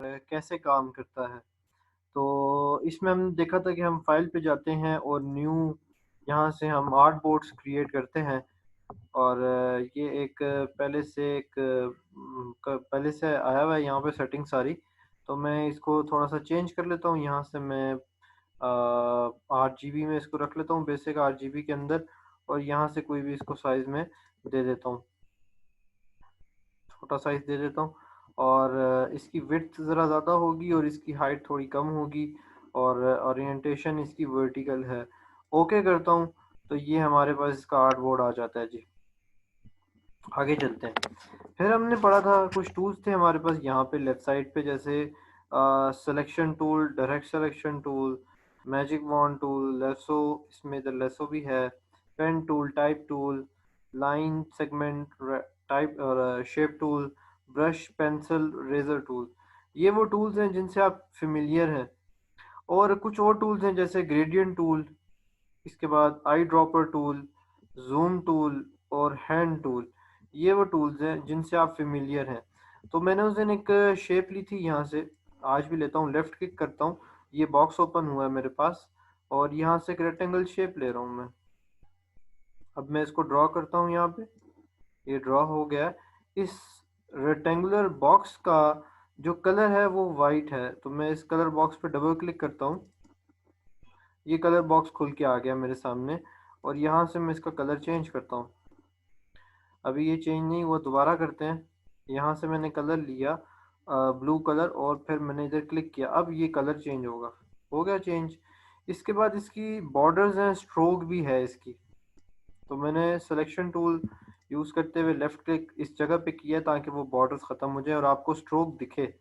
कैसे काम करता है। तो इसमें हमने देखा था कि हम फाइल पे जाते हैं और न्यू यहाँ से हम आर्ट बोर्ड्स क्रिएट करते हैं। और ये एक पहले से पहले से आया हुआ है यहाँ पे सेटिंग सारी। तो मैं इसको थोड़ा सा चेंज कर लेता हूँ। यहाँ से मैं 8 GB में इसको रख लेता हूँ, बेसिक 8 GB के अंदर। और यहाँ से कोई भी इसको साइज में दे देता हूँ, छोटा साइज दे देता हूँ। और इसकी विड्थ ज़रा ज़्यादा होगी और इसकी हाइट थोड़ी कम होगी। और ओरिएंटेशन इसकी वर्टिकल है। ओके करता हूँ तो ये हमारे पास इसका आर्ट बोर्ड आ जाता है जी। आगे चलते हैं। फिर हमने पढ़ा था कुछ टूल्स थे हमारे पास यहाँ पे लेफ्ट साइड पे, जैसे selection tool, direct selection tool, magic wand tool, lasso, इसमें इधर लेसो भी है, pen tool, type tool, line segment type और shape tool, brush, pencil, eraser tool. ये वो टूल्स हैं जिनसे आप फेमिलियर हैं। और कुछ और टूल्स हैं जैसे ग्रेडियंट टूल, इसके बाद eye dropper tool, zoom tool और हैंड टूल। ये वो टूल्स हैं जिनसे आप फेमिलियर हैं। तो मैंने उस दिन एक शेप ली थी यहाँ से, आज भी लेता हूँ, लेफ्ट क्लिक करता हूँ, ये बॉक्स ओपन हुआ है मेरे पास और यहाँ से एक रेक्टेंगल शेप ले रहा हूँ मैं। अब मैं इसको ड्रॉ करता हूँ यहाँ पे, ये ड्रॉ हो गया है। इस रेक्टेंगुलर बॉक्स का जो कलर है वो वाइट है, तो मैं इस कलर बॉक्स पे डबल क्लिक करता हूँ। ये कलर बॉक्स खुल के आ गया मेरे सामने और यहाँ से मैं इसका कलर चेंज करता हूँ। अभी ये चेंज नहीं हुआ, दोबारा करते हैं। यहाँ से मैंने कलर लिया ब्लू कलर और फिर मैंने इधर क्लिक किया, अब ये कलर चेंज होगा। हो गया चेंज। इसके बाद इसकी बॉर्डर्स हैं, स्ट्रोक भी है इसकी। तो मैंने सिलेक्शन टूल यूज़ करते हुए लेफ़्ट क्लिक इस जगह पे किया ताकि वो बॉर्डर्स ख़त्म हो जाए और आपको स्ट्रोक दिखे।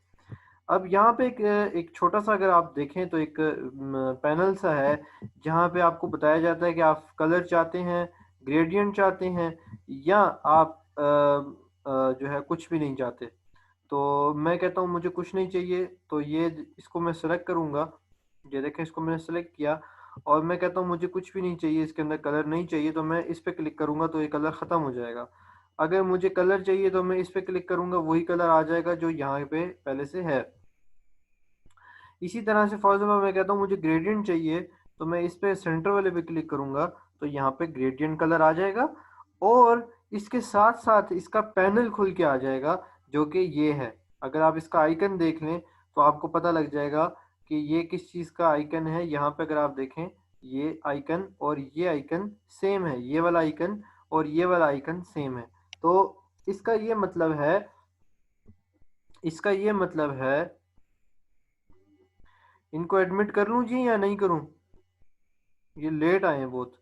अब यहाँ पे एक छोटा सा अगर आप देखें तो एक पैनल सा है जहाँ पे आपको बताया जाता है कि आप कलर चाहते हैं, ग्रेडियंट चाहते हैं, या आप जो है कुछ भी नहीं चाहते। तो मैं कहता हूँ मुझे कुछ नहीं चाहिए, तो ये इसको मैं सेलेक्ट करूँगा। ये देखें, इसको मैंने सेलेक्ट किया और मैं कहता हूँ मुझे कुछ भी नहीं चाहिए, इसके अंदर कलर नहीं चाहिए, तो मैं इस पे क्लिक करूँगा तो ये कलर ख़त्म हो जाएगा। अगर मुझे कलर चाहिए तो मैं इस पे क्लिक करूँगा, वही कलर आ जाएगा जो यहाँ पे पहले से है। इसी तरह से फॉर एग्जाम्पल मैं कहता हूँ मुझे ग्रेडियंट चाहिए, तो मैं इस पे सेंटर वाले पे क्लिक करूँगा तो यहाँ पे ग्रेडियंट कलर आ जाएगा। और इसके साथ साथ इसका पैनल खुल के आ जाएगा जो कि ये है। अगर आप इसका आइकन देख लें तो आपको पता लग जाएगा कि ये किस चीज़ का आइकन है। यहाँ पे अगर आप देखें, ये आइकन और ये आइकन सेम है, ये वाला आइकन और ये वाला आइकन सेम है। तो इसका ये मतलब है, इसका ये मतलब है, इनको एडमिट कर लूँ जी या नहीं करूँ? ये लेट आए हैं बहुत।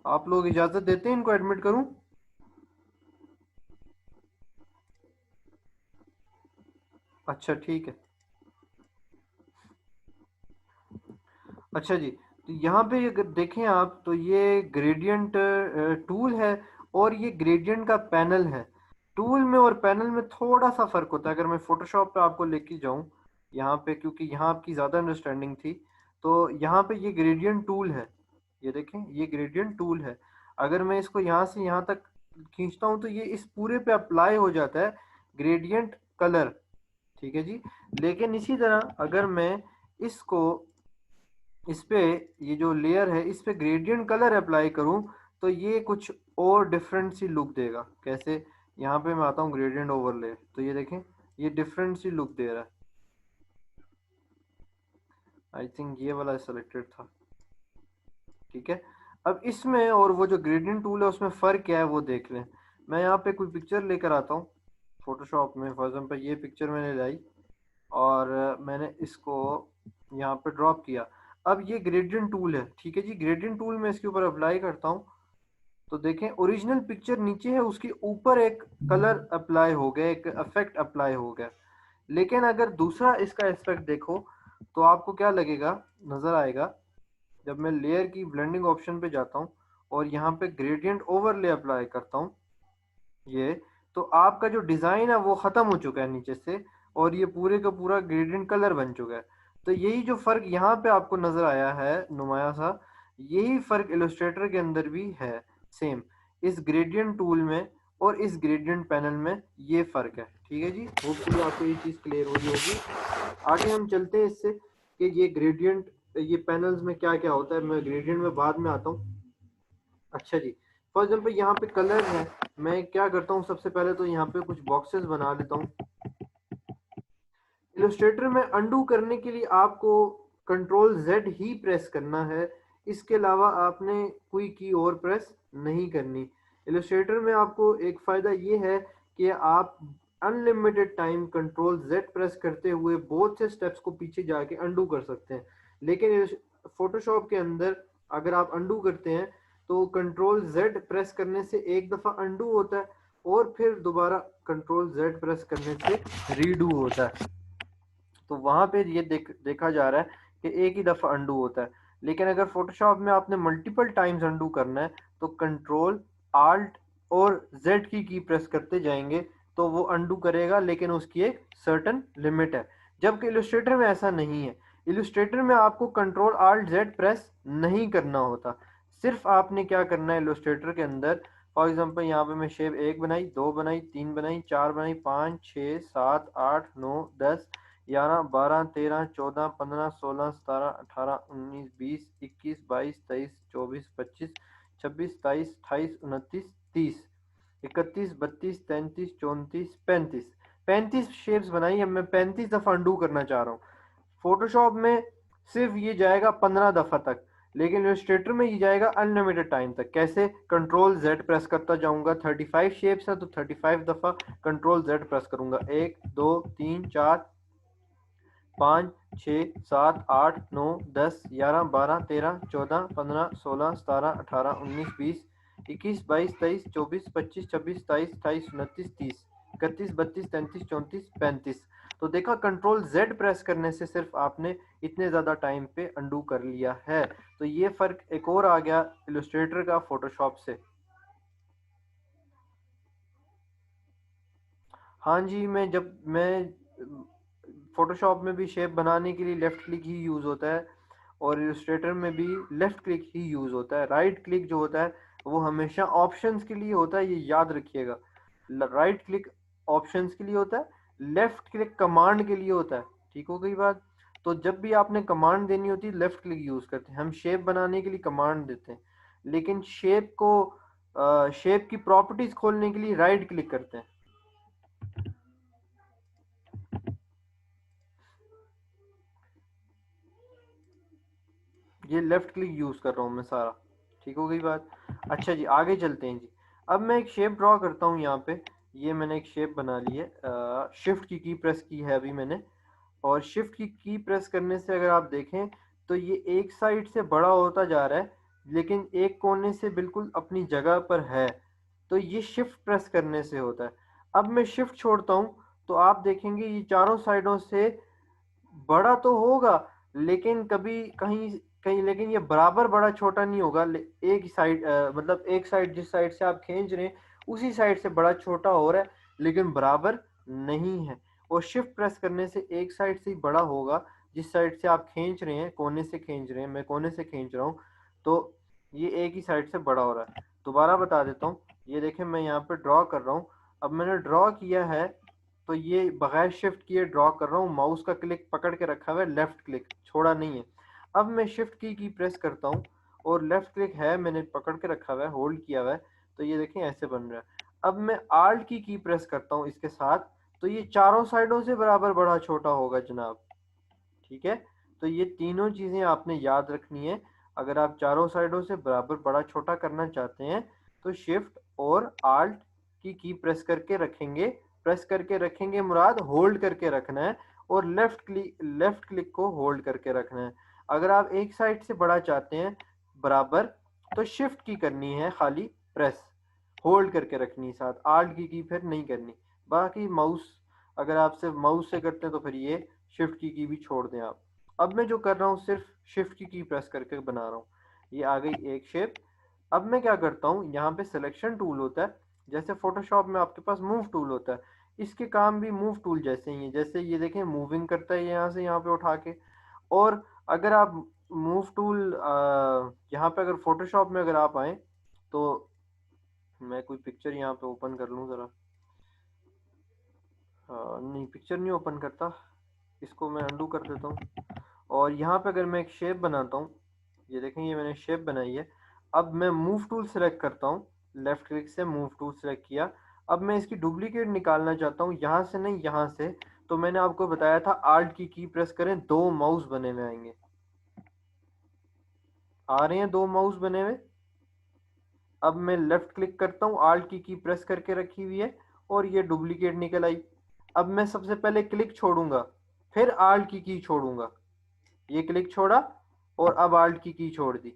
आप लोग इजाज़त देते हैं इनको एडमिट करूं? अच्छा ठीक है। अच्छा जी, तो यहाँ पे अगर देखें आप तो ये ग्रेडियंट टूल है और ये ग्रेडियंट का पैनल है। टूल में और पैनल में थोड़ा सा फ़र्क होता है। अगर मैं फोटोशॉप पे आपको लेके जाऊँ यहाँ पे, क्योंकि यहाँ आपकी ज़्यादा अंडरस्टैंडिंग थी, तो यहाँ पे ये ग्रेडियंट टूल है। ये देखें, ये ग्रेडियंट टूल है। अगर मैं इसको यहाँ से यहाँ तक खींचता हूँ तो ये इस पूरे पे अप्लाई हो जाता है ग्रेडियंट कलर। ठीक है जी। लेकिन इसी तरह अगर मैं इसको इस पे, ये जो लेयर है इस पे ग्रेडियंट कलर अप्लाई करूं तो ये कुछ और डिफरेंट सी लुक देगा। कैसे? यहाँ पे मैं आता हूँ ग्रेडियंट ओवरले, तो ये देखें, ये डिफरेंट सी लुक दे रहा है। आई थिंक ये वाला सिलेक्टेड था। ठीक है। अब इसमें और वो जो ग्रेडियंट टूल है उसमें फ़र्क क्या है वो देख लें। मैं यहाँ पे कोई पिक्चर लेकर आता हूँ फोटोशॉप में। फॉर एग्जांपल ये पिक्चर मैंने लाई और मैंने इसको यहाँ पे ड्रॉप किया। अब ये ग्रेडियंट टूल है, ठीक है जी। ग्रेडियंट टूल में इसके ऊपर अप्लाई करता हूँ तो देखें ओरिजिनल पिक्चर नीचे है, उसके ऊपर एक कलर अप्लाई हो गया, एक इफेक्ट अप्लाई हो गया। लेकिन अगर दूसरा इसका एस्पेक्ट देखो तो आपको क्या लगेगा, नज़र आएगा। जब मैं लेयर की ब्लेंडिंग ऑप्शन पे जाता हूँ और यहाँ पे ग्रेडियंट ओवरले अप्लाई करता हूँ, ये तो आपका जो डिज़ाइन है वो ख़त्म हो चुका है नीचे से और ये पूरे का पूरा ग्रेडियंट कलर बन चुका है। तो यही जो फ़र्क यहाँ पे आपको नज़र आया है नुमाया सा, यही फ़र्क इलस्ट्रेटर के अंदर भी है। सेम। इस ग्रेडियंट टूल में और इस ग्रेडियंट पैनल में ये फ़र्क है। ठीक है जी, होपफुली आपको ये चीज़ क्लियर हो रही होगी। आगे हम चलते हैं इससे कि ये ग्रेडियंट, ये पैनल्स में क्या क्या होता है। मैं ग्रेडियंट में बाद में आता हूँ। अच्छा जी, फॉर एग्जाम्पल यहाँ पे कलर है। मैं क्या करता हूँ, सबसे पहले तो यहाँ पे कुछ बॉक्सेस बना लेता हूँ। इलस्ट्रेटर में अंडू करने के लिए आपको कंट्रोल जेड ही प्रेस करना है, इसके अलावा आपने कोई की और प्रेस नहीं करनी। इलस्ट्रेटर में आपको एक फ़ायदा ये है कि आप unlimited time control Z press करते हुए बहुत से स्टेप्स को पीछे जाके अंडू कर सकते हैं। लेकिन फोटोशॉप के अंदर अगर आप अंडू करते हैं तो कंट्रोल जेड प्रेस करने से एक दफ़ा अंडू होता है और फिर दोबारा कंट्रोल जेड प्रेस करने से रीडू होता है। तो वहां पे ये देखा जा रहा है कि एक ही दफ़ा अंडू होता है। लेकिन अगर फोटोशॉप में आपने मल्टीपल टाइम्स अंडू करना है तो कंट्रोल आल्ट और जेड की प्रेस करते जाएंगे तो वो अंडू करेगा, लेकिन उसकी एक सर्टन लिमिट है। जबकि इलस्ट्रेटर में ऐसा नहीं है। इलस्ट्रेटर में आपको कंट्रोल आल्ट जेड प्रेस नहीं करना होता। सिर्फ आपने क्या करना है इलस्ट्रेटर के अंदर, फॉर एग्जांपल यहाँ पे मैं शेप 1 बनाई, 2 बनाई, 3 बनाई, 4 बनाई, 5 6 7 8 9 10 11 12 13 14 15 16 17 18 19 20 21 22 23 24 25 26 27 28 29 30 31 32 33 34 35 35 शेप्स बनाई। अब मैं 35 दफ़ा अंडू करना चाह रहा हूँ। फोटोशॉप में सिर्फ ये जाएगा 15 दफ़ा तक, लेकिन इलस्ट्रेटर में ये जाएगा अनलिमिटेड टाइम तक। कैसे? कंट्रोल जेड प्रेस करता जाऊंगा। 35 शेप्स है तो 35 दफ़ा कंट्रोल जेड प्रेस करूंगा। 1 2 3 4 5 6 7 8 9 10 11 12 13 14 15 16 17 18 19 20 21 22 23 24 25 26 27 28 29 30 31 32 33 34 35। तो देखा, कंट्रोल जेड प्रेस करने से सिर्फ आपने इतने ज़्यादा टाइम पे अंडू कर लिया है। तो ये फ़र्क एक और आ गया इलस्ट्रेटर का फोटोशॉप से। हाँ जी, मैं फोटोशॉप में भी शेप बनाने के लिए लेफ़्ट क्लिक ही यूज़ होता है और इलस्ट्रेटर में भी लेफ़्ट क्लिक ही यूज़ होता है। राइट क्लिक जो होता है वो हमेशा ऑप्शंस के लिए होता है, ये याद रखिएगा। राइट क्लिक ऑप्शंस के लिए होता है, लेफ़्ट क्लिक कमांड के लिए होता है। ठीक हो गई बात? तो जब भी आपने कमांड देनी होती है लेफ़्ट क्लिक यूज़ करते हैं। हम शेप बनाने के लिए कमांड देते हैं, लेकिन शेप की प्रॉपर्टीज़ खोलने के लिए राइट क्लिक करते हैं। ये लेफ्ट क्लिक यूज कर रहा हूँ मैं सारा। ठीक हो गई बात? अच्छा जी, आगे चलते हैं जी। अब मैं एक शेप ड्रॉ करता हूँ यहाँ पे। ये मैंने एक शेप बना ली है। शिफ्ट की प्रेस की है अभी मैंने, और शिफ्ट की प्रेस करने से अगर आप देखें तो ये एक साइड से बड़ा होता जा रहा है, लेकिन एक कोने से बिल्कुल अपनी जगह पर है। तो ये शिफ्ट प्रेस करने से होता है। अब मैं शिफ्ट छोड़ता हूँ तो आप देखेंगे ये चारों साइडों से बड़ा तो होगा, लेकिन कभी कहीं कहीं लेकिन ये बराबर बड़ा छोटा नहीं होगा। एक ही साइड, मतलब एक साइड जिस साइड से आप खींच रहे हैं उसी साइड से बड़ा छोटा हो रहा है, लेकिन बराबर नहीं है। और शिफ्ट प्रेस करने से एक साइड से ही बड़ा होगा, जिस साइड से आप खींच रहे हैं, कोने से खींच रहे हैं, मैं कोने से खींच रहा हूँ, तो ये एक ही साइड से बड़ा हो रहा है। दोबारा बता देता हूँ। ये देखें, मैं यहाँ पे ड्रॉ कर रहा हूँ। अब मैंने ड्रॉ किया है तो ये बगैर शिफ्ट किए ड्रॉ कर रहा हूँ। माउस का क्लिक पकड़ के रखा हुआ है, लेफ्ट क्लिक छोड़ा नहीं है। अब मैं शिफ्ट की प्रेस करता हूँ और लेफ्ट क्लिक है मैंने पकड़ के रखा हुआ है, होल्ड किया हुआ है, तो ये देखें ऐसे बन रहा है। अब मैं आल्ट की प्रेस करता हूँ इसके साथ, तो ये चारों साइडों से बराबर बड़ा छोटा होगा जनाब। ठीक है? तो ये तीनों चीज़ें आपने याद रखनी है। अगर आप चारों साइडों से बराबर बड़ा छोटा करना चाहते हैं तो शिफ्ट और आल्ट की प्रेस करके रखेंगे। प्रेस करके रखेंगे मुराद होल्ड करके रखना है, और लेफ्ट क्लिक को होल्ड करके रखना है। अगर आप एक साइड से बड़ा चाहते हैं बराबर, तो शिफ्ट की करनी है खाली प्रेस, होल्ड करके रखनी है, साथ आल्ट की फिर नहीं करनी। बाकी माउस, अगर आप सिर्फ माउस से करते हैं तो फिर ये शिफ्ट की भी छोड़ दें आप। अब मैं जो कर रहा हूँ सिर्फ शिफ्ट की प्रेस करके बना रहा हूँ। ये आ गई एक शेप। अब मैं क्या करता हूँ, यहाँ पे सिलेक्शन टूल होता है, जैसे फोटोशॉप में आपके पास मूव टूल होता है, इसके काम भी मूव टूल जैसे ही है। जैसे ये देखें मूविंग करता है यहाँ से यहाँ पे उठा के। और अगर आप मूव टूल यहाँ पे अगर फोटोशॉप में अगर आप आए तो कोई पिक्चर यहाँ पे ओपन कर लूँ ज़रा। नहीं, पिक्चर नहीं ओपन करता, इसको मैं अंडू कर देता हूँ। और यहाँ पे अगर मैं एक शेप बनाता हूँ, ये देखें ये मैंने शेप बनाई है। अब मैं मूव टूल सेलेक्ट करता हूँ, लेफ्ट क्लिक से मूव टूल सेलेक्ट किया। अब मैं इसकी डुप्लीकेट निकालना चाहता हूँ, यहाँ से नहीं यहाँ से। तो मैंने आपको बताया था आल्ट की प्रेस करें, दो माउस बने हुए आएंगे। आ रहे हैं दो माउस बने हुए। अब मैं लेफ्ट क्लिक करता हूँ, आल्ट की प्रेस करके रखी हुई है और ये डुप्लीकेट निकल आई। अब मैं सबसे पहले क्लिक छोड़ूंगा, फिर आल्ट की छोड़ूंगा। ये क्लिक छोड़ा और अब आल्ट की छोड़ दी।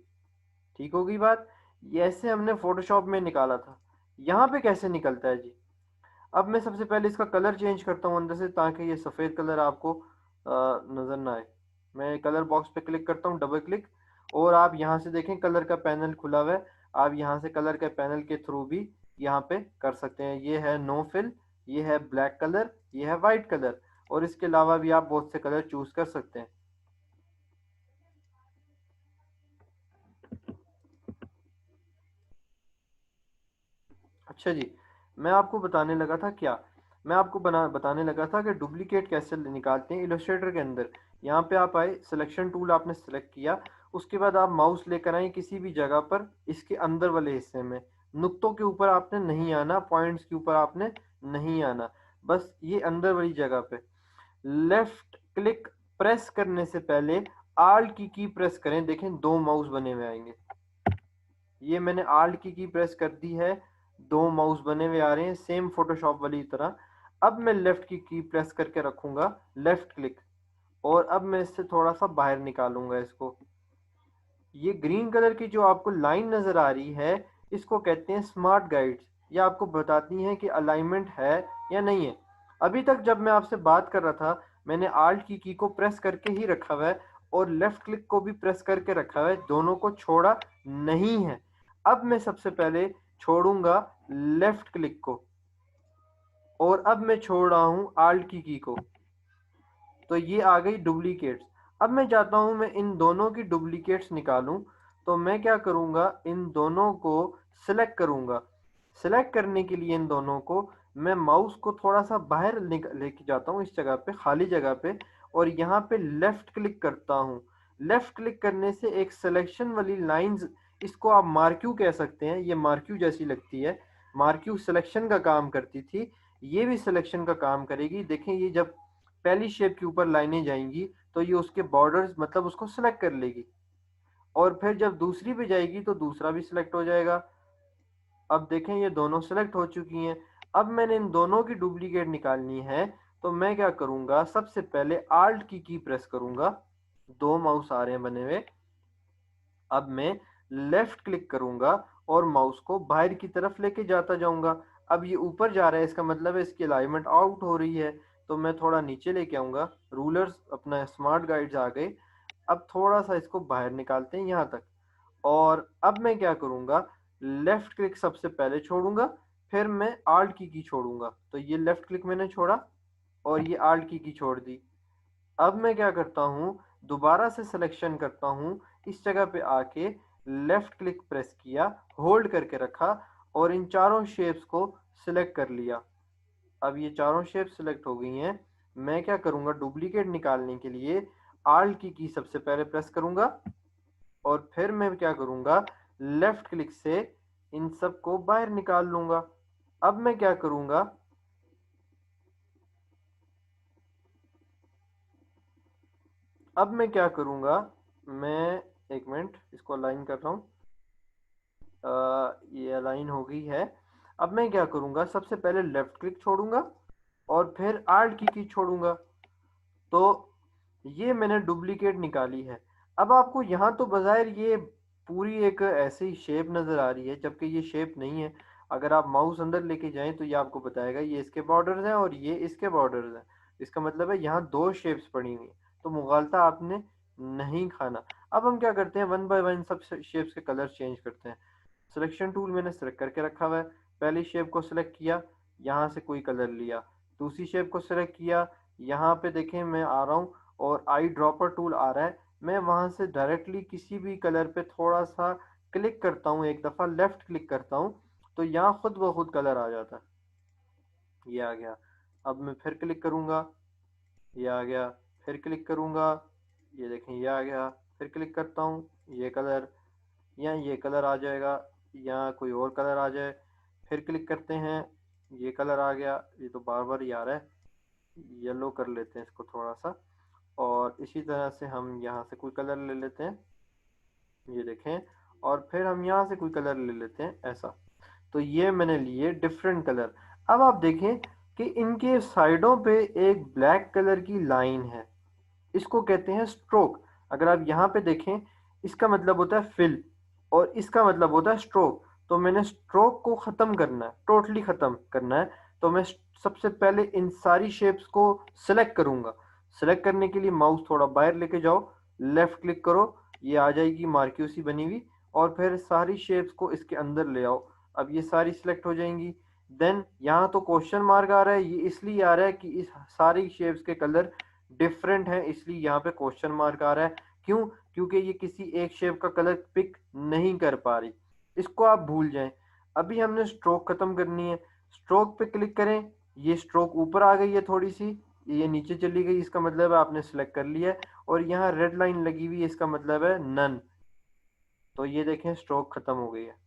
ठीक होगी बात। ये ऐसे हमने फोटोशॉप में निकाला था। यहाँ पे कैसे निकलता है जी? अब मैं सबसे पहले इसका कलर चेंज करता हूँ अंदर से, ताकि ये सफ़ेद कलर आपको नज़र ना आए। मैं कलर बॉक्स पे क्लिक करता हूँ, डबल क्लिक, और आप यहाँ से देखें कलर का पैनल खुला हुआ है। आप यहाँ से कलर के पैनल के थ्रू भी यहाँ पे कर सकते हैं। ये है नो फिल, ये है ब्लैक कलर, ये है वाइट कलर, और इसके अलावा भी आप बहुत से कलर चूज कर सकते हैं। अच्छा जी, मैं आपको बताने लगा था क्या, मैं आपको बताने लगा था कि डुप्लीकेट कैसे निकालते हैं इलस्ट्रेटर के अंदर। यहाँ पे आप आए, सिलेक्शन टूल आपने सेलेक्ट किया, उसके बाद आप माउस लेकर आए किसी भी जगह पर, इसके अंदर वाले हिस्से में। नुक्तों के ऊपर आपने नहीं आना, पॉइंट्स के ऊपर आपने नहीं आना, बस ये अंदर वाली जगह पे। लेफ्ट क्लिक प्रेस करने से पहले आल्ट की प्रेस करें, देखें दो माउस बने हुए आएंगे। ये मैंने आल्ट की प्रेस कर दी है, दो माउस बने हुए आ रहे हैं सेम फोटोशॉप वाली तरह। अब मैं लेफ्ट की प्रेस करके रखूंगा, लेफ्ट क्लिक, और अब मैं इससे थोड़ा सा बाहर निकालूंगा इसको। ये ग्रीन कलर की जो आपको लाइन नजर आ रही है, इसको कहते हैं स्मार्ट गाइड्स। ये आपको बताती हैं कि अलाइनमेंट है या नहीं है। अभी तक जब मैं आपसे बात कर रहा था, मैंने आल्ट की को प्रेस करके ही रखा हुआ है और लेफ्ट क्लिक को भी प्रेस करके रखा हुआ है, दोनों को छोड़ा नहीं है। अब मैं सबसे पहले छोड़ूंगा लेफ्ट क्लिक को, और अब मैं छोड़ रहा हूं आल्ट की को। तो ये आ गई डुप्लीकेट्स। अब मैं चाहता हूं मैं इन दोनों की डुप्लीकेट्स निकालूं। तो मैं क्या करूंगा, इन दोनों को सिलेक्ट करूंगा। सिलेक्ट करने के लिए इन दोनों को मैं माउस को थोड़ा सा बाहर लेके जाता हूं, इस जगह पे, खाली जगह पे, और यहाँ पे लेफ्ट क्लिक करता हूं। लेफ्ट क्लिक करने से एक सिलेक्शन वाली लाइंस, इसको आप मार्क्यू कह सकते हैं, ये मार्क्यू जैसी लगती है। मार्क्यू सिलेक्शन का काम करती थी, ये भी सिलेक्शन का काम करेगी। देखें ये जब पहली शेप के ऊपर लाइनें जाएंगी तो ये उसके बॉर्डर्स मतलब उसको सिलेक्ट कर लेगी, और फिर जब दूसरी पे जाएगी तो दूसरा भी सिलेक्ट हो जाएगा। अब देखें ये दोनों सिलेक्ट हो चुकी हैं। अब मैंने इन दोनों की डुप्लीकेट निकालनी है, तो मैं क्या करूंगा, सबसे पहले आल्ट की प्रेस करूंगा। दो माउस आ रहे हैं बने हुए। अब मैं लेफ्ट क्लिक करूंगा और माउस को बाहर की तरफ लेके जाता जाऊंगा। अब ये ऊपर जा रहा है, इसका मतलब है इसकी अलाइनमेंट आउट हो रही है। तो मैं थोड़ा नीचे लेके आऊंगा, रूलर्स अपना स्मार्ट गाइड्स आ गए। अब थोड़ा सा इसको बाहर निकालते हैं यहाँ तक। और अब मैं क्या करूंगा, लेफ्ट क्लिक सबसे पहले छोड़ूंगा, फिर मैं आल्ट की छोड़ूंगा। तो ये लेफ्ट क्लिक मैंने छोड़ा और ये आल्ट की छोड़ दी। अब मैं क्या करता हूँ, दोबारा से सिलेक्शन करता हूँ, इस जगह पे आके लेफ्ट क्लिक प्रेस किया, होल्ड करके रखा, और इन चारों शेप्स को सिलेक्ट कर लिया। अब ये चारों शेप सिलेक्ट हो गई हैं। मैं क्या करूँगा, डुप्लीकेट निकालने के लिए आल्ट की सबसे पहले प्रेस करूँगा, और फिर मैं क्या करूँगा, लेफ्ट क्लिक से इन सब को बाहर निकाल लूँगा। अब मैं क्या करूँगा, अब मैं क्या करूँगा, मैं एक मिनट इसको अलाइन कर रहा हूँ। ये अलाइन हो गई है। अब मैं क्या करूँगा, सबसे पहले लेफ्ट क्लिक छोड़ूंगा और फिर आल्ट की छोड़ूंगा। तो ये मैंने डुप्लीकेट निकाली है। अब आपको यहाँ तो बज़ाहिर ये पूरी एक ऐसी शेप नज़र आ रही है, जबकि ये शेप नहीं है। अगर आप माउस अंदर लेके जाएं तो ये आपको बताएगा ये इसके बॉर्डर्स हैं और ये इसके बॉर्डर्स हैं। इसका मतलब है यहाँ दो शेप्स पड़ी हुई हैं, तो मुगालता आपने नहीं खाना। अब हम क्या करते हैं, वन बाय वन सब शेप्स के कलर चेंज करते हैं। सिलेक्शन टूल मैंने सेलेक्ट करके रखा हुआ है। पहली शेप को सिलेक्ट किया, यहाँ से कोई कलर लिया। दूसरी शेप को सिलेक्ट किया, यहाँ पे देखें मैं आ रहा हूँ और आई ड्रॉपर टूल आ रहा है। मैं वहाँ से डायरेक्टली किसी भी कलर पे थोड़ा सा क्लिक करता हूँ, एक दफ़ा लेफ्ट क्लिक करता हूँ, तो यहाँ खुद ब खुद कलर आ जाता है। ये आ गया। अब मैं फिर क्लिक करूंगा, ये आ गया। फिर क्लिक करूंगा, ये देखें ये आ गया। फिर क्लिक करता हूँ, ये कलर, या ये कलर आ जाएगा, या कोई और कलर आ जाए। फिर क्लिक करते हैं, ये कलर आ गया। ये तो बार बार ही आ रहा है, येलो कर लेते हैं इसको थोड़ा सा। और इसी तरह से हम यहाँ से कोई कलर ले लेते हैं, ये देखें। और फिर हम यहाँ से कोई कलर ले लेते हैं ऐसा। तो ये मैंने लिए डिफरेंट कलर। अब आप देखें कि इनके साइडों पे एक ब्लैक कलर की लाइन है, इसको कहते हैं स्ट्रोक। अगर आप यहाँ पे देखें, इसका मतलब होता है फिल और इसका मतलब होता है स्ट्रोक। तो मैंने स्ट्रोक को ख़त्म करना है, टोटली ख़त्म करना है। तो मैं सबसे पहले इन सारी शेप्स को सिलेक्ट करूँगा। सिलेक्ट करने के लिए माउस थोड़ा बाहर लेके जाओ, लेफ़्ट क्लिक करो, ये आ जाएगी मार्क्यूसी बनी हुई। और फिर सारी शेप्स को इसके अंदर ले आओ। अब ये सारी सिलेक्ट हो जाएंगी। देन यहाँ तो क्वेश्चन मार्क आ रहा है, ये इसलिए आ रहा है कि इस सारी शेप्स के कलर डिफरेंट है, इसलिए यहाँ पे क्वेश्चन मार्क आ रहा है। क्यों? क्योंकि ये किसी एक शेप का कलर पिक नहीं कर पा रही। इसको आप भूल जाएं। अभी हमने स्ट्रोक खत्म करनी है। स्ट्रोक पे क्लिक करें, ये स्ट्रोक ऊपर आ गई है थोड़ी सी, ये नीचे चली गई, इसका मतलब है आपने सिलेक्ट कर लिया है। और यहाँ रेड लाइन लगी हुई है, इसका मतलब है नन। तो ये देखें स्ट्रोक खत्म हो गई है।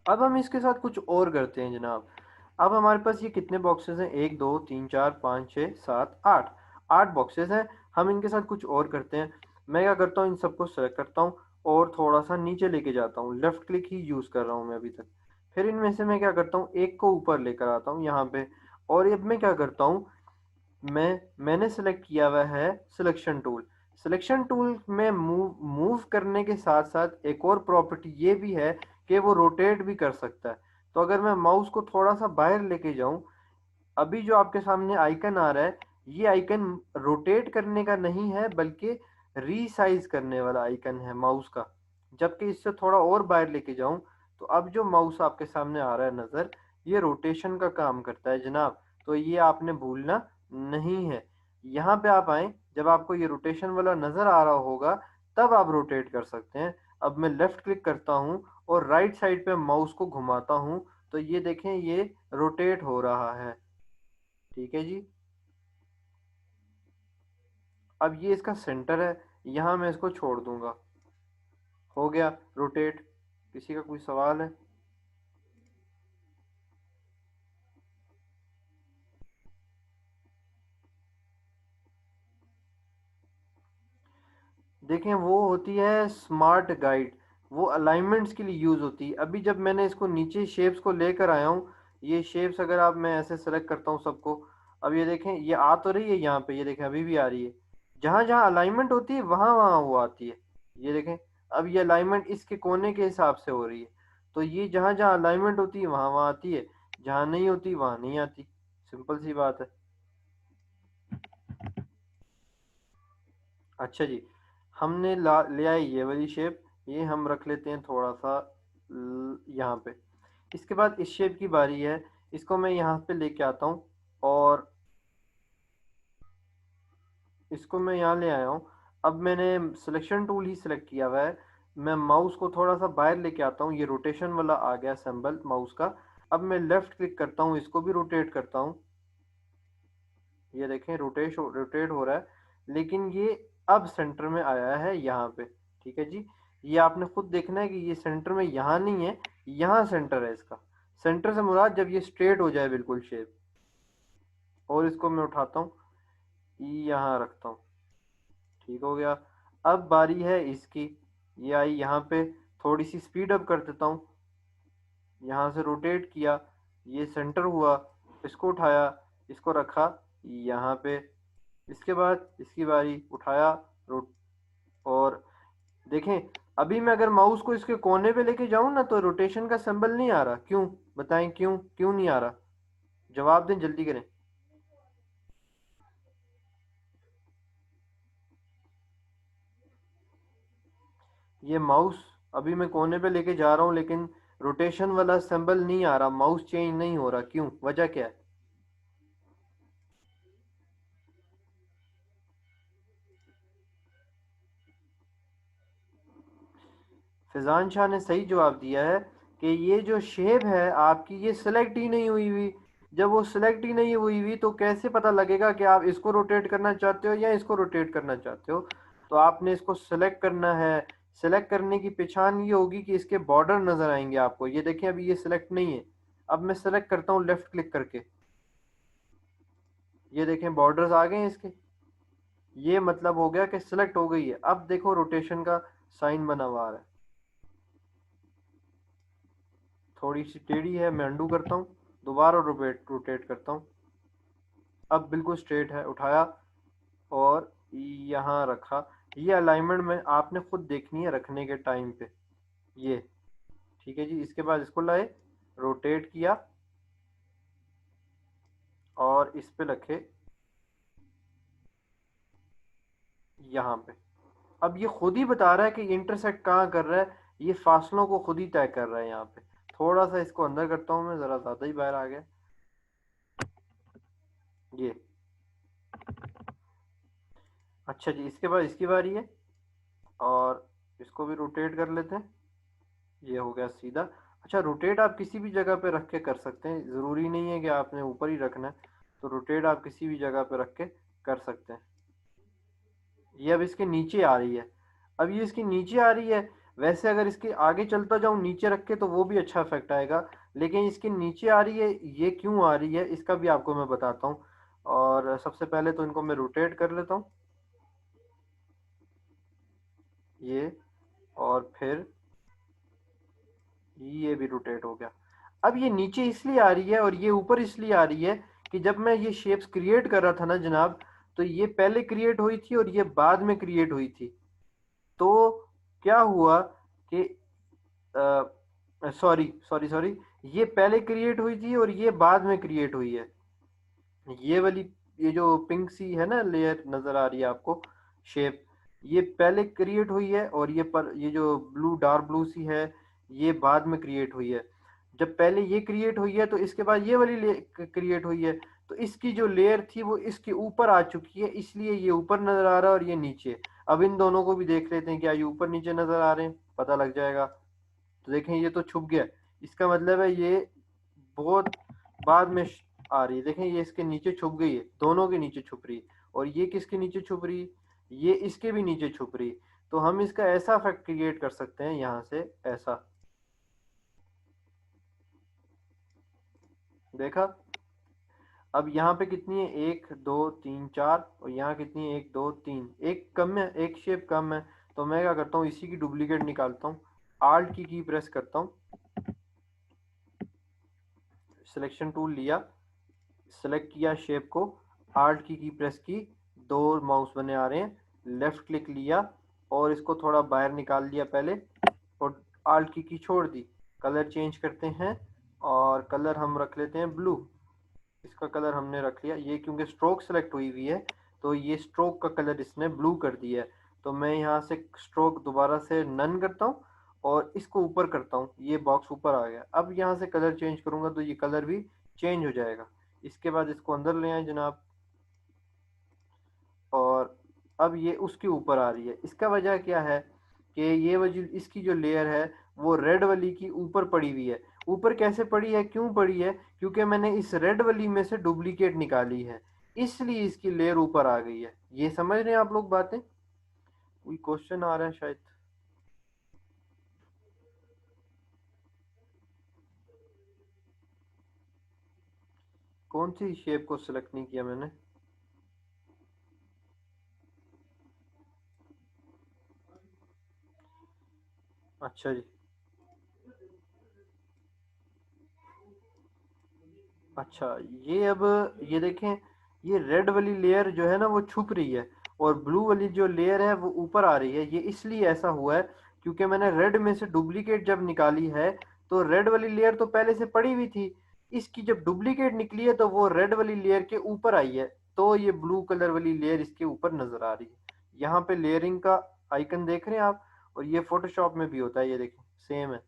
अब हम इसके साथ कुछ और करते हैं जनाब। अब हमारे पास ये कितने बॉक्सेस हैं? 1 2 3 4 5 6 7 8। 8 बॉक्सेस हैं। हम इनके साथ कुछ और करते हैं। मैं क्या करता हूँ, इन सबको सेलेक्ट करता हूँ और थोड़ा सा नीचे लेके जाता हूँ। लेफ्ट क्लिक ही यूज़ कर रहा हूँ मैं अभी तक। फिर इनमें से मैं क्या करता हूँ, एक को ऊपर लेकर आता हूँ यहाँ पे। और अब मैं क्या करता हूँ, मैंने सेलेक्ट किया हुआ है सिलेक्शन टूल। सिलेक्शन टूल में मूव करने के साथ साथ एक और प्रॉपर्टी ये भी है कि वो रोटेट भी कर सकता है। तो अगर मैं माउस को थोड़ा सा बाहर लेके जाऊं, अभी जो आपके सामने आइकन आ रहा है, ये आइकन रोटेट करने का नहीं है बल्कि रीसाइज करने वाला आइकन है माउस का। जबकि इससे थोड़ा और बाहर लेके जाऊं, तो अब जो माउस आपके सामने आ रहा है नज़र, ये रोटेशन का काम करता है जनाब। तो ये आपने भूलना नहीं है। यहाँ पे आप आए, जब आपको ये रोटेशन वाला नज़र आ रहा होगा, तब आप रोटेट कर सकते हैं। अब मैं लेफ्ट क्लिक करता हूँ और राइट साइड पे माउस को घुमाता हूँ, तो ये देखें ये रोटेट हो रहा है। ठीक है जी। अब ये इसका सेंटर है, यहाँ मैं इसको छोड़ दूंगा। हो गया रोटेट। किसी का कोई सवाल है? देखें वो होती है स्मार्ट गाइड, वो अलाइनमेंट्स के लिए यूज़ होती है। अभी जब मैंने इसको नीचे शेप्स को लेकर आया हूँ, ये शेप्स अगर आप मैं ऐसे सेलेक्ट करता हूँ सबको, अब ये देखें ये आ तो रही है यहाँ पे, ये देखें अभी भी आ रही है। जहाँ जहाँ अलाइनमेंट होती है वहाँ वहाँ वो आती है। ये देखें, अब ये अलाइनमेंट इसके कोने के हिसाब से हो रही है। तो ये जहाँ जहाँ अलाइनमेंट होती है वहाँ वहाँ आती है, जहाँ नहीं होती वहाँ नहीं आती। सिंपल सी बात है। अच्छा जी, हमने ले आई ये वाली शेप, ये हम रख लेते हैं थोड़ा सा यहाँ पे। इसके बाद इस शेप की बारी है, इसको मैं यहाँ पे लेके आता हूँ और इसको मैं यहाँ ले आया हूँ। अब मैंने सिलेक्शन टूल ही सिलेक्ट किया हुआ है। मैं माउस को थोड़ा सा बाहर लेके आता हूँ, ये रोटेशन वाला आ गया सिंबल माउस का। अब मैं लेफ्ट क्लिक करता हूँ, इसको भी रोटेट करता हूँ। ये देखें रोटेट हो रहा है, लेकिन ये अब सेंटर में आया है यहाँ पे। ठीक है जी। ये आपने खुद देखना है कि ये सेंटर में यहाँ नहीं है, यहाँ सेंटर है इसका। सेंटर से मुराद जब ये स्ट्रेट हो जाए बिल्कुल शेप। और इसको मैं उठाता हूँ, यहाँ रखता हूँ। ठीक हो गया। अब बारी है इसकी, ये आई यहाँ पे। थोड़ी सी स्पीड अप कर देता हूँ, यहाँ से रोटेट किया, ये सेंटर हुआ, इसको उठाया, इसको रखा यहाँ पे। इसके बाद इसकी बारी, उठाया, रोट और देखें, अभी मैं अगर माउस को इसके कोने पे लेके जाऊं ना, तो रोटेशन का सिंबल नहीं आ रहा। क्यों? बताएं क्यों क्यों नहीं आ रहा? जवाब दें, जल्दी करें। ये माउस अभी मैं कोने पे लेके जा रहा हूँ, लेकिन रोटेशन वाला सिंबल नहीं आ रहा, माउस चेंज नहीं हो रहा, क्यों, वजह क्या है? फिजान शाह ने सही जवाब दिया है कि ये जो शेप है आपकी, ये सिलेक्ट ही नहीं हुई हुई। जब वो सिलेक्ट ही नहीं हुई हुई तो कैसे पता लगेगा कि आप इसको रोटेट करना चाहते हो या इसको रोटेट करना चाहते हो? तो आपने इसको सिलेक्ट करना है। सिलेक्ट करने की पहचान ये होगी कि इसके बॉर्डर नजर आएंगे आपको। ये देखें, अभी ये सिलेक्ट नहीं है। अब मैं सिलेक्ट करता हूँ लेफ्ट क्लिक करके, ये देखें बॉर्डर्स आ गए हैं इसके। ये मतलब हो गया कि सिलेक्ट हो गई है। अब देखो रोटेशन का साइन बना हुआ आ रहा है। थोड़ी सी टेढ़ी है, मैं अंडू करता हूँ, दोबारा रोटेट रोटेट करता हूँ। अब बिल्कुल स्ट्रेट है, उठाया और यहाँ रखा। ये अलाइनमेंट में आपने खुद देखनी है रखने के टाइम पे। ये ठीक है जी। इसके बाद इसको लाए, रोटेट किया और इस पे रखे यहाँ पे। अब ये खुद ही बता रहा है कि इंटरसेक्ट कहाँ कर रहा है, ये फासलों को खुद ही तय कर रहा है यहाँ पे। थोड़ा सा इसको अंदर करता हूँ मैं, ज़रा ज़्यादा ही बाहर आ गया ये। अच्छा जी, इसके बाद इसकी बारी है और इसको भी रोटेट कर लेते हैं। ये हो गया सीधा। अच्छा, रोटेट आप किसी भी जगह पे रख के कर सकते हैं, ज़रूरी नहीं है कि आपने ऊपर ही रखना है। तो रोटेट आप किसी भी जगह पे रख के कर सकते हैं। ये अब इसके नीचे आ रही है। अब ये इसके नीचे आ रही है। वैसे अगर इसके आगे चलता जाऊं नीचे रख के तो वो भी अच्छा इफेक्ट आएगा, लेकिन इसके नीचे आ रही है। ये क्यों आ रही है इसका भी आपको मैं बताता हूँ। और सबसे पहले तो इनको मैं रोटेट कर लेता हूँ, ये। और फिर ये भी रोटेट हो गया। अब ये नीचे इसलिए आ रही है और ये ऊपर इसलिए आ रही है कि जब मैं ये शेप्स क्रिएट कर रहा था ना जनाब, तो ये पहले क्रिएट हुई थी और ये बाद में क्रिएट हुई थी। तो क्या हुआ कि सॉरी सॉरी सॉरी, ये पहले क्रिएट हुई थी और ये बाद में क्रिएट हुई है। ये वाली, ये जो पिंक सी है ना लेयर नजर आ रही है आपको, शेप, ये पहले क्रिएट हुई है और ये जो ब्लू डार्क ब्लू सी है, ये बाद में क्रिएट हुई है। जब पहले ये क्रिएट हुई है तो इसके बाद ये वाली क्रिएट हुई है। तो इसकी जो लेयर थी वो इसके ऊपर आ चुकी है, इसलिए ये ऊपर नजर आ रहा है और ये नीचे। अब इन दोनों को भी देख लेते हैं, क्या ये ऊपर नीचे नजर आ रहे हैं, पता लग जाएगा। तो देखें ये तो छुप गया। इसका मतलब है ये बहुत बाद में आ रही है। देखें ये इसके नीचे छुप गई है, दोनों के नीचे छुप रही है। और ये किसके नीचे छुप रही है? ये इसके भी नीचे छुप रही है। तो हम इसका ऐसा इफेक्ट क्रिएट कर सकते हैं यहाँ से, ऐसा। देखा? अब यहाँ पे कितनी है, एक दो तीन चार, और यहाँ कितनी है, एक दो तीन, एक कम है, एक शेप कम है। तो मैं क्या करता हूँ, इसी की डुप्लीकेट निकालता हूँ। आल्ट की प्रेस करता हूँ, सिलेक्शन टूल लिया, सेलेक्ट किया शेप को, आल्ट की प्रेस की, दो माउस बने आ रहे हैं, लेफ्ट क्लिक लिया और इसको थोड़ा बाहर निकाल लिया पहले, और आल्ट की छोड़ दी। कलर चेंज करते हैं और कलर हम रख लेते हैं ब्लू। इसका कलर हमने रख लिया, ये क्योंकि स्ट्रोक सेलेक्ट हुई हुई है तो ये स्ट्रोक का कलर इसने ब्लू कर दिया है। तो मैं यहाँ से स्ट्रोक दोबारा से नन करता हूँ और इसको ऊपर करता हूँ, ये बॉक्स ऊपर आ गया। अब यहाँ से कलर चेंज करूंगा तो ये कलर भी चेंज हो जाएगा। इसके बाद इसको अंदर ले आए जनाब, और अब ये उसके ऊपर आ रही है। इसका वजह क्या है कि ये वजह, इसकी जो लेयर है वो रेड वाली की ऊपर पड़ी हुई है। ऊपर कैसे पड़ी है, क्यों पड़ी है? क्योंकि मैंने इस रेड वाली में से डुप्लीकेट निकाली है, इसलिए इसकी लेयर ऊपर आ गई है। ये समझ रहे हैं आप लोग बातें? कोई क्वेश्चन आ रहा है शायद? कौन सी शेप को सिलेक्ट नहीं किया मैंने? अच्छा जी। अच्छा, ये अब ये देखें, ये रेड वाली लेयर जो है ना वो छुप रही है और ब्लू वाली जो लेयर है वो ऊपर आ रही है। ये इसलिए ऐसा हुआ है क्योंकि मैंने रेड में से डुप्लीकेट जब निकाली है तो रेड वाली लेयर तो पहले से पड़ी हुई थी। इसकी जब डुप्लीकेट निकली है तो वो रेड वाली लेयर के ऊपर आई है, तो ये ब्लू कलर वाली लेयर इसके ऊपर नजर आ रही है। यहाँ पे लेयरिंग का आइकन देख रहे हैं आप, और ये फोटोशॉप में भी होता है, ये देखें सेम है।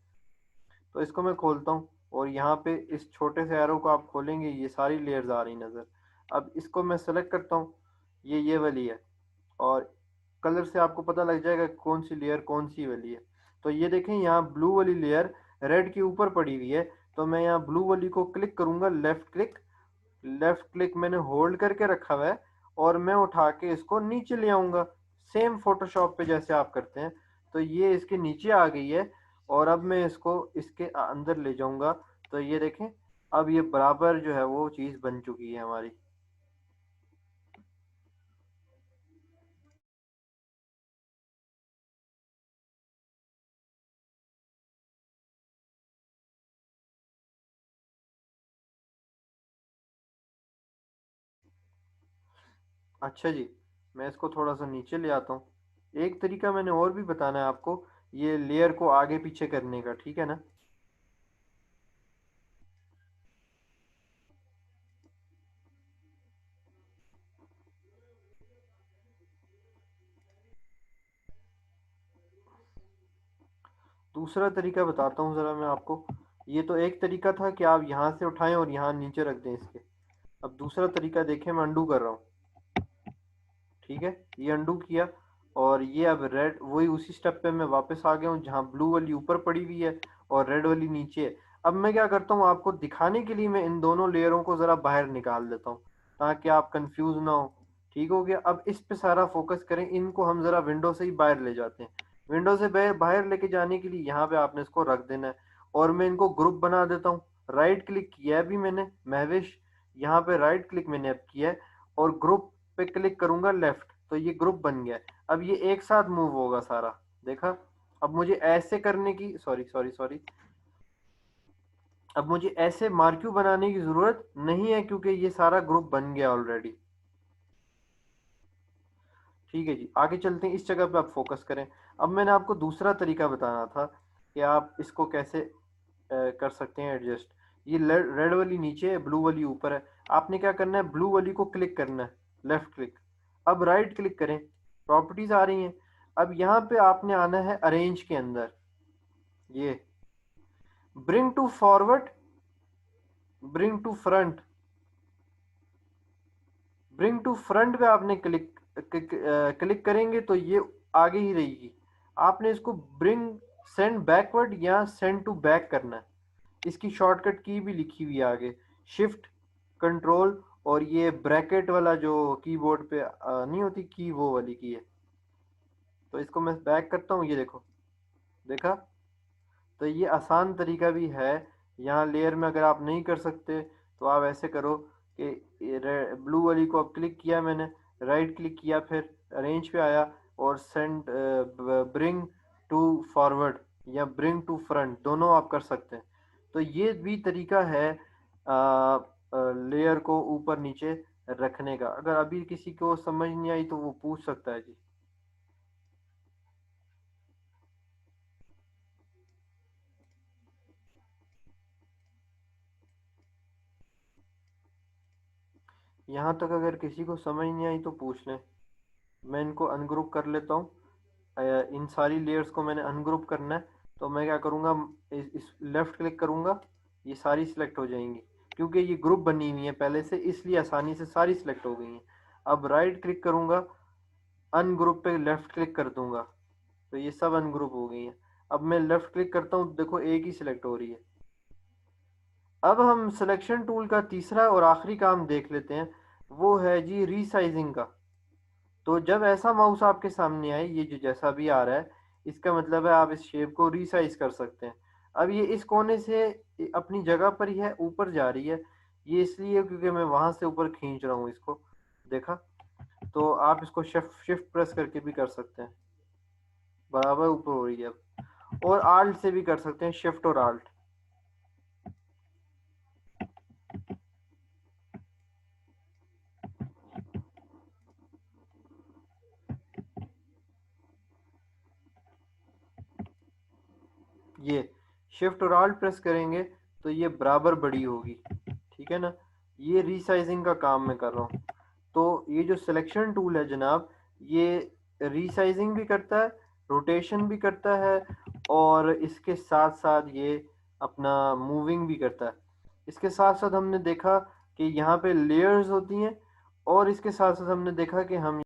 तो इसको मैं खोलता हूँ और यहाँ पे इस छोटे से एरो को आप खोलेंगे, ये सारी लेयर्स आ रही नज़र। अब इसको मैं सेलेक्ट करता हूँ, ये वाली है, और कलर से आपको पता लग जाएगा कौन सी लेयर कौन सी वाली है। तो ये देखें यहाँ ब्लू वाली लेयर रेड के ऊपर पड़ी हुई है, तो मैं यहाँ ब्लू वाली को क्लिक करूंगा, लेफ्ट क्लिक मैंने होल्ड करके रखा हुआ है, और मैं उठा के इसको नीचे ले आऊंगा, सेम फोटोशॉप पे जैसे आप करते हैं। तो ये इसके नीचे आ गई है, और अब मैं इसको इसके अंदर ले जाऊंगा। तो ये देखें अब ये बराबर जो है वो चीज़ बन चुकी है हमारी। अच्छा जी, मैं इसको थोड़ा सा नीचे ले आता हूँ। एक तरीका मैंने और भी बताना है आपको, ये लेयर को आगे पीछे करने का, ठीक है ना। दूसरा तरीका बताता हूँ ज़रा मैं आपको। ये तो एक तरीका था कि आप यहाँ से उठाएं और यहाँ नीचे रख दें इसके। अब दूसरा तरीका देखें, मैं अंडू कर रहा हूँ, ठीक है, ये अंडू किया, और ये अब रेड वही उसी स्टेप पे मैं वापस आ गया हूँ जहाँ ब्लू वाली ऊपर पड़ी हुई है और रेड वाली नीचे है। अब मैं क्या करता हूँ, आपको दिखाने के लिए मैं इन दोनों लेयरों को ज़रा बाहर निकाल देता हूँ ताकि आप कंफ्यूज ना हो। ठीक हो गया, अब इस पे सारा फोकस करें, इनको हम ज़रा विंडो से ही बाहर ले जाते हैं। विंडो से बाहर लेके जाने के लिए यहाँ पे आपने इसको रख देना है, और मैं इनको ग्रुप बना देता हूँ। राइट क्लिक किया है अभी मैंने महविश, यहाँ पे राइट क्लिक मैंने अब किया है, और ग्रुप पे क्लिक करूंगा लेफ्ट, तो ये ग्रुप बन गया। अब ये एक साथ मूव होगा सारा, देखा। अब मुझे ऐसे करने की सॉरी सॉरी सॉरी अब मुझे ऐसे मार्क्यू बनाने की जरूरत नहीं है क्योंकि ये सारा ग्रुप बन गया ऑलरेडी। ठीक है जी, आगे चलते हैं, इस जगह पे आप फोकस करें। अब मैंने आपको दूसरा तरीका बताना था कि आप इसको कैसे कर सकते हैं एडजस्ट। ये रेड वाली नीचे है, ब्लू वाली ऊपर है। आपने क्या करना है, ब्लू वाली को क्लिक करना है, लेफ्ट क्लिक। अब राइट क्लिक करें, प्रॉपर्टीज आ रही हैं। अब यहाँ पे आपने आना है अरेंज के अंदर, ये bring to forward, bring to front, bring to front पे आपने क्लिक करेंगे तो ये आगे ही रहेगी। आपने इसको ब्रिंग सेंड बैकवर्ड या सेंड टू बैक करना है। इसकी शॉर्टकट की भी लिखी हुई है आगे, शिफ्ट कंट्रोल, और ये ब्रैकेट वाला जो कीबोर्ड पे नहीं होती की, वो वाली की है। तो इसको मैं बैक करता हूँ, ये देखो, देखा। तो ये आसान तरीका भी है। यहाँ लेयर में अगर आप नहीं कर सकते तो आप ऐसे करो कि ब्लू वाली को अब क्लिक किया मैंने, राइट क्लिक किया, फिर अरेंज पे आया, और सेंड ब्रिंग टू फॉरवर्ड या ब्रिंग टू फ्रंट, दोनों आप कर सकते हैं। तो ये भी तरीका है लेयर को ऊपर नीचे रखने का। अगर अभी किसी को समझ नहीं आई तो वो पूछ सकता है जी। यहाँ तक अगर किसी को समझ नहीं आई तो पूछ लें। मैं इनको अनग्रुप कर लेता हूँ। इन सारी लेयर्स को मैंने अनग्रुप करना है, तो मैं क्या करूँगा, इस लेफ्ट क्लिक करूँगा, ये सारी सिलेक्ट हो जाएंगी क्योंकि ये ग्रुप बनी हुई है पहले से, इसलिए आसानी से सारी सिलेक्ट हो गई हैं। अब राइट क्लिक करूँगा, अनग्रुप पे लेफ्ट क्लिक कर दूंगा, तो ये सब अनग्रुप हो गई हैं। अब मैं लेफ्ट क्लिक करता हूँ, देखो एक ही सिलेक्ट हो रही है। अब हम सिलेक्शन टूल का तीसरा और आखिरी काम देख लेते हैं, वो है जी रीसाइजिंग का। तो जब ऐसा माउस आपके सामने आए, ये जो जैसा भी आ रहा है, इसका मतलब है आप इस शेप को रीसाइज कर सकते हैं। अब ये इस कोने से अपनी जगह पर ही है, ऊपर जा रही है, ये इसलिए क्योंकि मैं वहां से ऊपर खींच रहा हूँ इसको, देखा। तो आप इसको शिफ्ट शिफ्ट प्रेस करके भी कर सकते हैं, बराबर ऊपर हो रही है अब। और आल्ट से भी कर सकते हैं, शिफ्ट और आल्ट। ये शिफ्ट और आल्ट प्रेस करेंगे तो ये बराबर बड़ी होगी, ठीक है ना। ये रीसाइजिंग का काम मैं कर रहा हूँ। तो ये जो सिलेक्शन टूल है जनाब, ये रीसाइजिंग भी करता है, रोटेशन भी करता है और इसके साथ साथ ये अपना मूविंग भी करता है। इसके साथ साथ हमने देखा कि यहाँ पे लेयर्स होती हैं और इसके साथ साथ हमने देखा कि हम